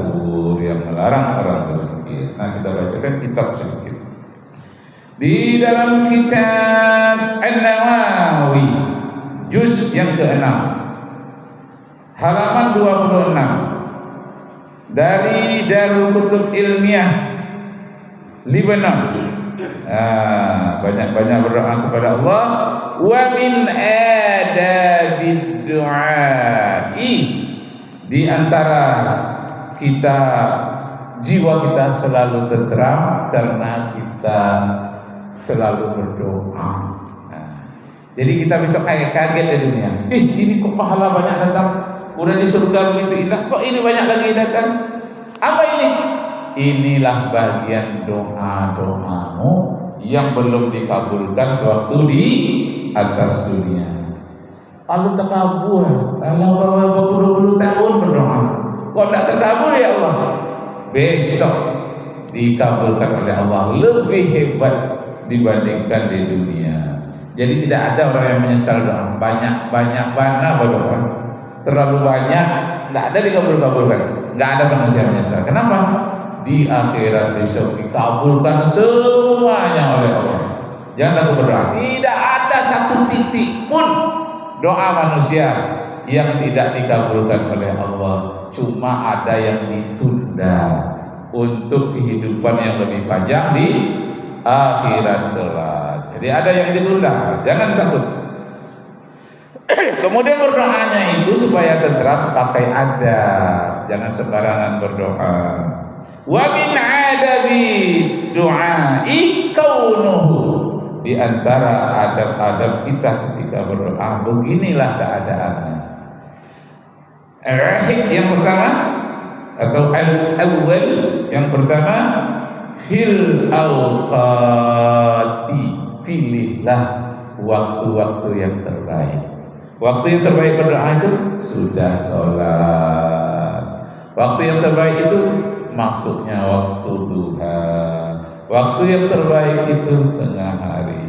kubur, yang melarang orang berzikir. Nah, kita bacakan kitab sedikit. Di dalam kitab An-Nawawi juz yang ke-6 halaman 26 dari Darul Kutub Ilmiah Lebanon. Banyak-banyak berdoa kepada Allah. Wa min adabid du'ai, di antara kita jiwa kita selalu tenteram karena kita selalu berdoa. Jadi kita bisa kaget di dunia. Ini kok pahala banyak datang, udah di surga begitu indah, kok ini banyak lagi datang. Apa ini? Inilah bagian doa-doamu yang belum dikabulkan sewaktu di atas dunia. Allah terkabul, Allah berpuluh-puluh tahun berdoa, kok tidak terkabul ya Allah? Besok dikabulkan oleh Allah, lebih hebat dibandingkan di dunia. Jadi tidak ada orang yang menyesal doa. Banyak mana berdoa, terlalu banyak, tidak ada dikabulkan, tidak ada manusia yang menyesal. Kenapa? Di akhirat besok dikabulkan semuanya oleh Allah. Jangan takut berdoa. Tidak ada satu titik pun doa manusia yang tidak dikabulkan oleh Allah. Cuma ada yang ditunda untuk kehidupan yang lebih panjang di akhirat kelak. Jadi ada yang ditunda, jangan takut. Kemudian berdoanya itu supaya tenteram, pakai adab, jangan sembarangan berdoa. Wa min adabi du'ai kaunuhu, di antara adab-adab kita ketika berdoa beginilah keadaannya. Al-rahid yang pertama atau al-awwal yang pertama, fil awqati, pilihlah waktu-waktu yang terbaik. Waktu yang terbaik berdoa itu sudah sholat. Waktu yang terbaik itu maksudnya waktu duha. Waktu yang terbaik itu tengah hari.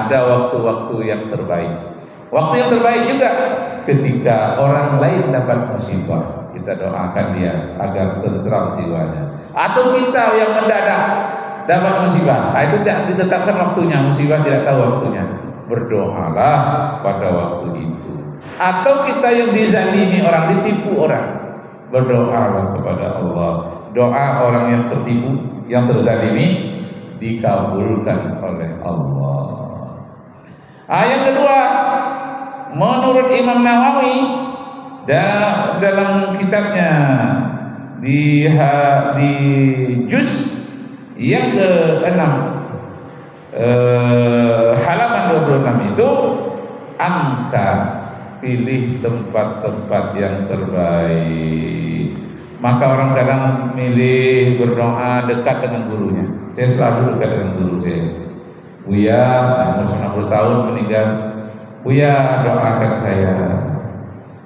Ada waktu-waktu yang terbaik. Waktu yang terbaik juga ketika orang lain dapat musibah, kita doakan dia agar tentram jiwanya. Atau kita yang mendadak dapat musibah, itu tidak ditetapkan waktunya, musibah tidak tahu waktunya, berdoalah pada waktu itu. Atau kita yang dizalimi orang, ditipu orang, berdoalah kepada Allah. Doa orang yang tertipu, yang terzalimi dikabulkan oleh Allah. Yang kedua, menurut Imam Nawawi dalam kitabnya di juz yang ke-6 halaman 26 itu, angka, pilih tempat-tempat yang terbaik. Maka orang kadang milih berdoa dekat dengan gurunya. Saya selalu dekat dengan guru saya. Buya, umur 90 tahun meninggal. Buya, doakan saya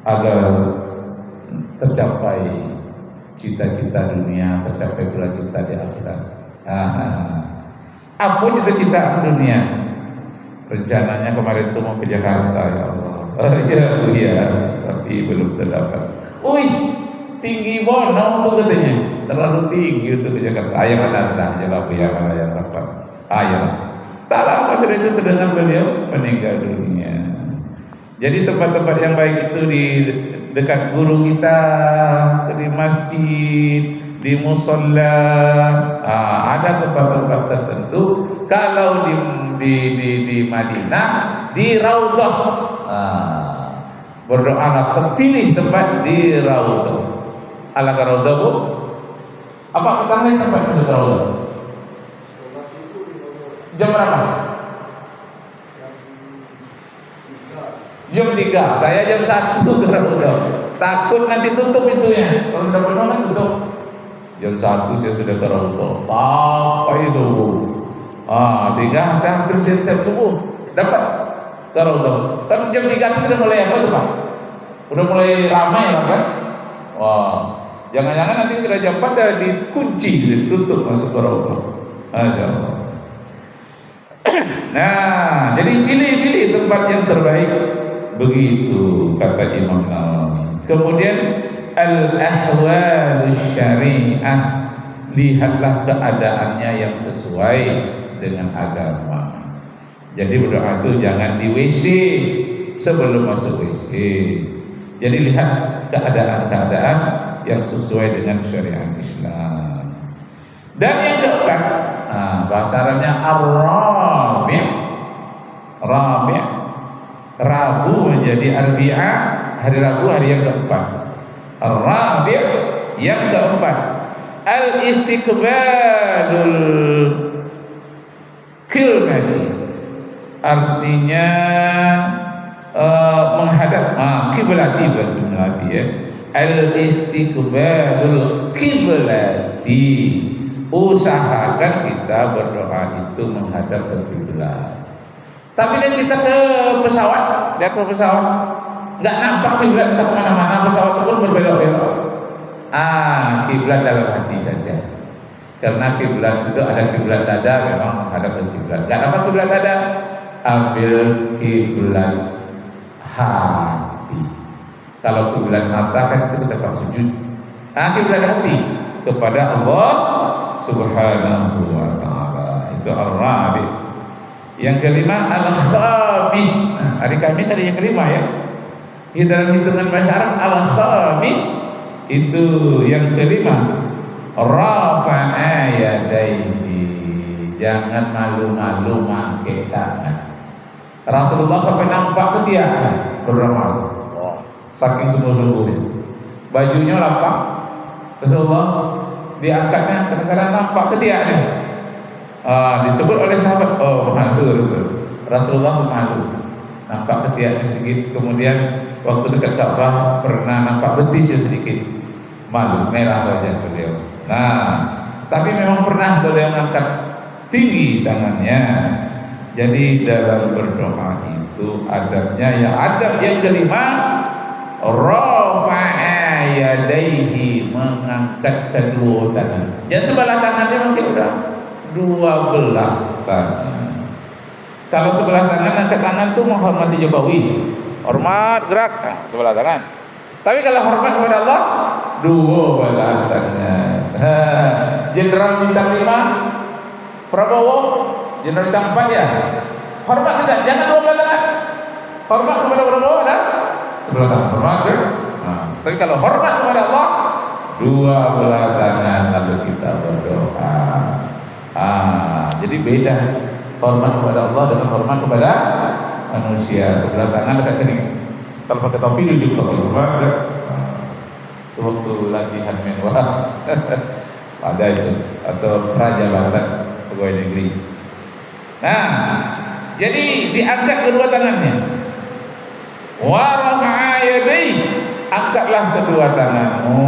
agar tercapai cita-cita dunia, tercapai pula cita di akhirat. Apa cita-cita dunia? Rencananya kemarin itu mau ke Jakarta, ya Allah. Iya, tapi belum terdapat. Tinggi bono tuh katanya, terlalu tinggi untuk ke Jakarta. Ayah rendah, jawab ya mana yang dapat. Tak lama sudah itu terdengar beliau meninggal dunia. Jadi tempat-tempat yang baik itu di dekat guru kita, di masjid, di musola, ada tempat-tempat tertentu. Kalau di Madinah, di Raudhah, berdoalah, terpilih tempat di Raudhah. Alangkah Raudhah, Bu? Apa pertama sampai masuk Raudhah? Jam berapa? Jam 3. Saya jam 1 ke Raudhah. Takut nanti tutup pintunya. Kalau sudah penuh kan tutup. Jam 1 saya sudah ke Raudhah. Sampai subuh. Sehingga saya hampir setiap subuh dapat ke Raudhah. Kan jam 3 itu sudah mulai apa tuh Pak? Udah mulai ramai lah kan? Jangan-jangan nanti sudah jam 4 dah dikunci, ditutup masuk ke Raudhah. Masya Allah. Nah, jadi pilih-pilih tempat yang terbaik. Begitu kata Imam Nawawi. Kemudian al-ahwal syariah, lihatlah keadaannya yang sesuai dengan agama. Jadi berdoa itu jangan di WC sebelum masuk WC. Jadi lihat keadaan-keadaan yang sesuai dengan syariat Islam. Dan yang keempat, bahasa Arabnya ar-rabi'. Rabi', Rabu menjadi Arbi'a, hari Rabu hari yang keempat. Ar-rabi' yang keempat, al-istiqbalul qiblat, artinya menghadap kiblati, berarti ya. Al-istiqbalul qiblati, usahakan kita berdoa itu menghadap ke kiblat. Tapi lihat kita ke pesawat, lihat ke pesawat, nggak nampak kiblat, entah kemana-mana, pesawat itu pun berbelok-belok. Kiblat dalam hati saja. Karena kiblat itu ada kiblat dada, memang menghadap ke kiblat. Nggak nampak kiblat dada, ambil kiblat hati. Kalau kiblat mata kan itu tempat sujud. Kiblat hati kepada Allah Subhanahu wa ta'ala. Itu ar-rabi'. Yang kelima al-khamis. Hari Kamis ada yang kelima ya. Di dalam hitungan bahasa Arab al-khamis itu yang kelima. Rafa'a yadaihi, jangan malu-malu pakai tangan. Rasulullah sampai nampak ketiak berdoa. Saking sungguh-sungguhnya. Bajunya lapang. Rasulullah diangkatnya kadang-kadang nampak ketiaknya. Disebut oleh sahabat, malu Rasulullah malu, nampak ketiaknya sedikit. Kemudian waktu dekat Ka'bah pernah nampak betisnya sedikit, malu, merah wajah beliau. Tapi memang pernah beliau angkat tinggi tangannya. Jadi dalam berdoa itu adabnya, yang adab yang kelima, rafa'a yadaihi, mengangkat kedua tangan. Yang sebelah tangannya mungkin udah dua belah tangan. Kalau sebelah tangan, angkat tangan itu menghormati Jokowi, hormat gerak, sebelah tangan. Tapi kalau hormat kepada Allah, dua belah tangan. Jenderal bintang 5 Prabowo, jenderal bintang 4 ya, hormat kita, jangan dua belah tangan. Hormat kepada Prabowo ada sebelah tangan, hormat gerak. Tapi kalau hormat kepada Allah, dua belah tangan lalu kita berdoa. Jadi beda hormat kepada Allah dengan hormat kepada manusia. Sebelah tangan dekat kening. Kalau pakai topi duduk topi. Itu waktu latihan menwah ada itu, atau prajabatan pegawai negeri. Jadi diangkat kedua tangannya. Wa rafa'a yadayhi, angkatlah kedua tanganmu.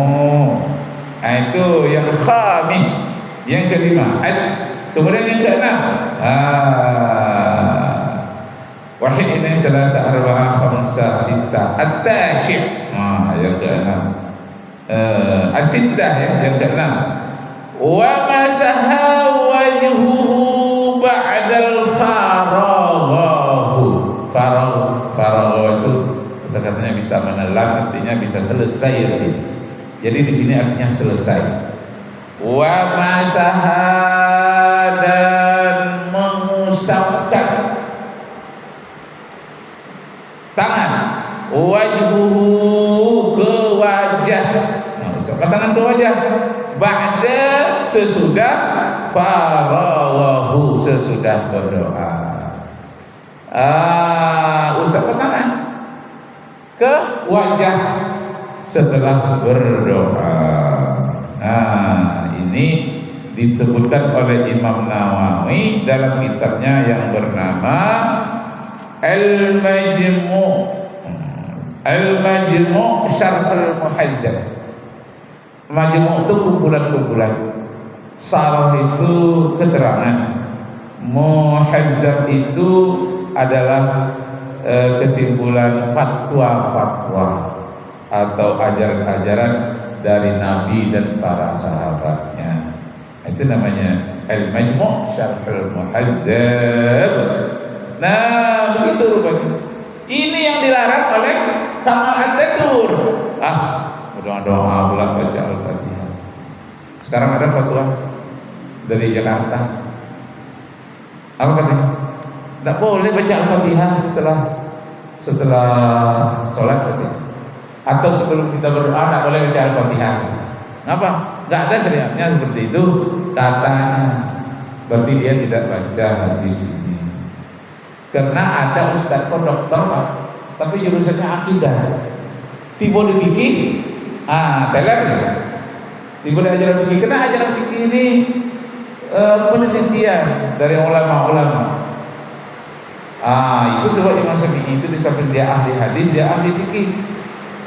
Itu yang khamis, yang kelima. Kemudian yang keenam, wahid ini selasa arba'a khamsa sittah at-tasyib. Yang keenam, as-sittah ya, yang keenam. Wa masaha wajhuhu ba'dal faraghahu. Faragh itu katanya bisa menelan, artinya bisa selesai artinya. Jadi di sini artinya selesai. Wa masaha, dan mengusapkan tangan, wajhuhu, ke wajah, usapkan tangan ke wajah, ba'da, sesudah, farawahu, sesudah berdoa. Usapkan tangan ke wajah setelah berdoa. Ini disebutkan oleh Imam Nawawi dalam kitabnya yang bernama Al-Majmu' Syarh Al-Muhazzab. Majmu' itu kumpulan-kumpulan, Syarh itu keterangan, Muhazzab itu adalah kesimpulan fatwa-fatwa atau ajaran-ajaran dari Nabi dan para sahabatnya. Itu namanya Al-Majmu' Syarh Al-Muhazzab. Begitu rupanya. Ini yang dilarang oleh Kamal Ataturk. berdoa-doa pula baca Al-Fatihah. Sekarang ada fatwa dari Jakarta. Apa katanya? Tidak boleh baca Al-Fatihah setelah sholat katanya. Atau sebelum kita berdoa tidak boleh baca Al-Fatihah. Kenapa? Tidak ada syariatnya seperti itu katanya. Berarti dia tidak baca di sini. Karena ada ustaz kok dokter Pak, tapi jurusannya akidah. Tiba di fikih, teler ya. Tiba di ajaran fikih. Karena ajaran fikih ini penelitian dari ulama-ulama. Itu sebab Imam Syafi'i itu di samping dia ahli hadis, dia ahli fikih.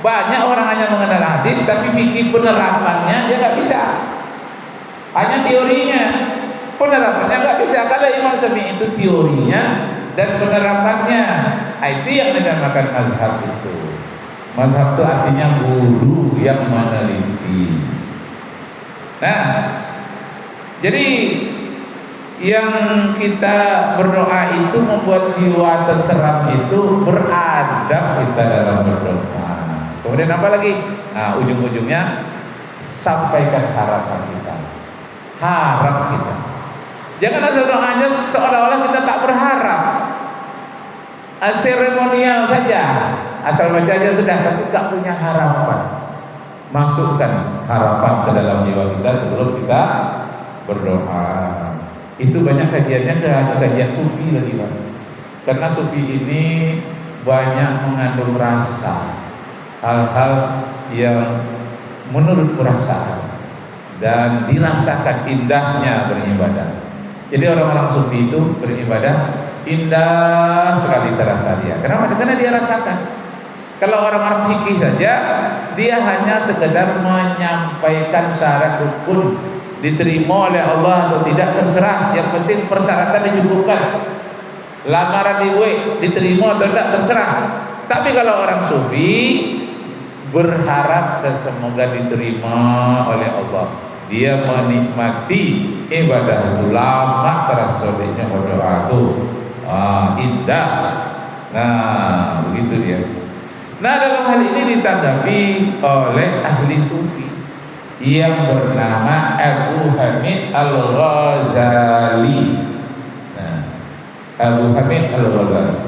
Banyak orang hanya mengenal hadis, tapi fikih penerapannya dia nggak bisa. Hanya teorinya, penerapannya nggak bisa. Kalau Imam Syafi'i itu teorinya dan penerapannya, itu yang dinamakan mazhab itu. Mazhab itu artinya guru yang meneliti. Nah, jadi yang kita berdoa itu membuat jiwa tenteram itu beradab kita dalam berdoa. Kemudian apa lagi? Ujung-ujungnya sampaikan harapan kita. Harap kita. Jangan asal doanya seolah-olah kita tak berharap. Seremonial saja, asal baca aja sudah, tapi tak punya harapan. Masukkan harapan ke dalam jiwa kita sebelum kita berdoa. Itu banyak kajiannya, kajian sufi lagi Pak. Karena sufi ini banyak mengandung rasa, hal-hal yang menurut perasaan dan dirasakan indahnya beribadah. Jadi orang-orang sufi itu beribadah indah sekali terasa dia. Kenapa? Karena dia rasakan. Kalau orang-orang fikih saja, dia hanya sekedar menyampaikan syarat rukun, diterima oleh Allah atau tidak terserah. Yang penting persyaratan dicukupkan. Lamaran diterima atau tidak terserah. Tapi kalau orang sufi berharap dan semoga diterima oleh Allah. Dia menikmati ibadah itu lama terasa dia berdoa itu indah. Nah, begitu dia. Nah, dalam hal ini ditanggapi oleh ahli sufi yang bernama Abu Hamid Al-Ghazali. Nah, Abu Hamid Al-Ghazali.